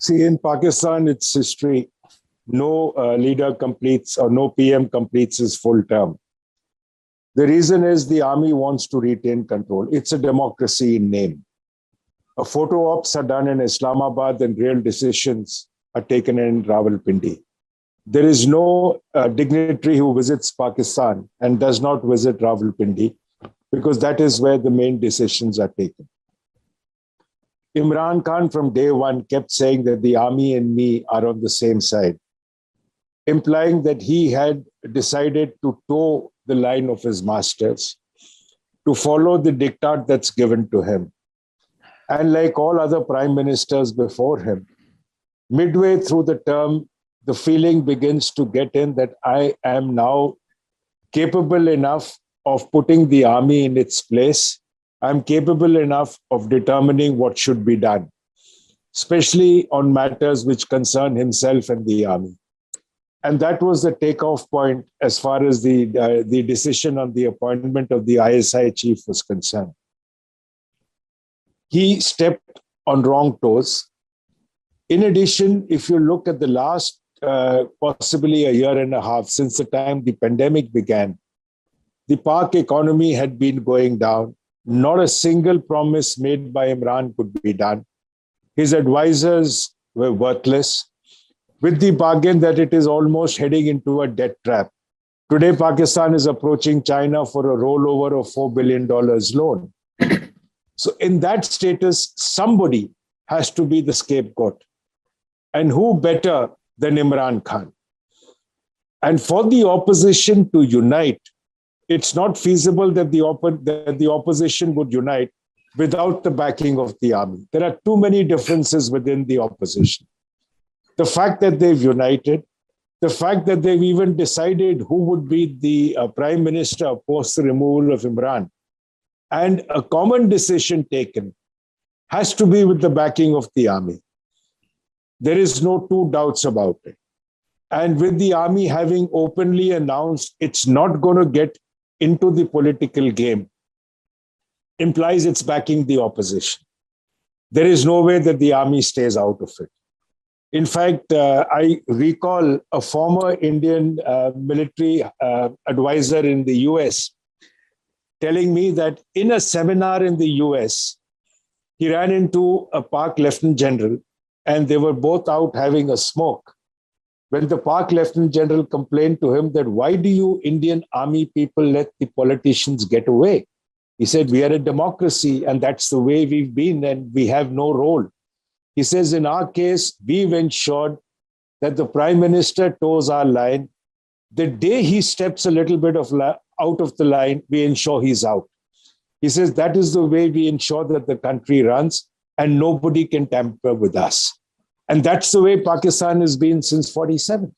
See, in Pakistan, its history, no leader completes or no PM completes his full term. The reason is the army wants to retain control. It's a democracy in name. Photo ops are done in Islamabad and real decisions are taken in Rawalpindi. There is no dignitary who visits Pakistan and does not visit Rawalpindi because that is where the main decisions are taken. Imran Khan from day one kept saying that the army and me are on the same side, implying that he had decided to toe the line of his masters, to follow the diktat that's given to him. And like all other prime ministers before him, midway through the term, the feeling begins to get in that I am now capable enough of putting the army in its place. I'm capable enough of determining what should be done, especially on matters which concern himself and the army. And that was the takeoff point as far as the decision on the appointment of the ISI chief was concerned. He stepped on wrong toes. In addition, if you look at the last possibly a year and a half since the time the pandemic began, the Pak economy had been going down. Not a single promise made by Imran could be done. His advisors were worthless, with the bargain that it is almost heading into a debt trap. Today, Pakistan is approaching China for a rollover of $4 billion loan. So in that status, somebody has to be the scapegoat. And who better than Imran Khan? And for the opposition to unite, it's not feasible that the opposition would unite without the backing of the army. There are too many differences within the opposition. The fact that they've united, the fact that they've even decided who would be the prime minister post the removal of Imran, and a common decision taken has to be with the backing of the army. There is no two doubts about it. And with the army having openly announced it's not going to get into the political game, implies it's backing the opposition. There is no way that the army stays out of it. In fact, I recall a former Indian military advisor in the US telling me that in a seminar in the US, he ran into a Pak Lieutenant General and they were both out having a smoke. When the Pak Lieutenant General complained to him that, why do you Indian army people let the politicians get away? He said, we are a democracy and that's the way we've been and we have no role. He says, in our case, we've ensured that the prime minister toes our line. The day he steps a little bit out of the line, we ensure he's out. He says, that is the way we ensure that the country runs and nobody can tamper with us. And that's the way Pakistan has been since 47.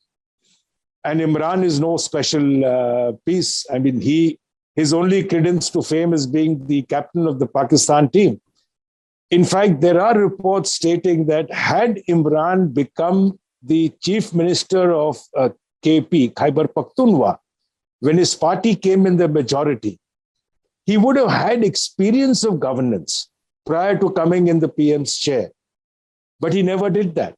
And Imran is no special piece. I mean, his only credence to fame is being the captain of the Pakistan team. In fact, there are reports stating that had Imran become the chief minister of KP, Khyber Pakhtunkhwa, when his party came in the majority, he would have had experience of governance prior to coming in the PM's chair. But he never did that.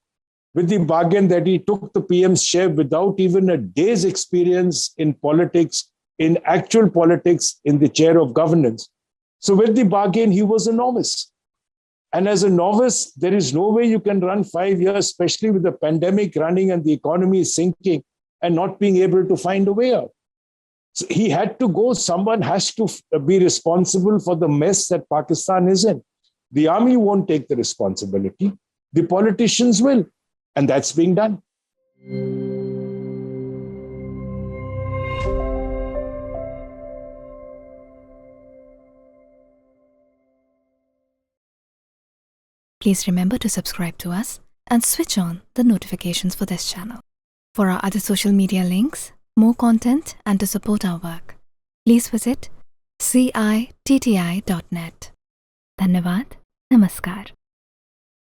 With the bargain that he took the PM's chair without even a day's experience in politics, in actual politics, in the chair of governance. So with the bargain, he was a novice. And as a novice, there is no way you can run 5 years, especially with the pandemic running and the economy sinking and not being able to find a way out. So he had to go. Someone has to be responsible for the mess that Pakistan is in. The army won't take the responsibility. The politicians will. And that's being done. Please remember to subscribe to us and switch on the notifications for this channel. For our other social media links, more content and to support our work, please visit citti.net. Dhanyavad. Namaskar.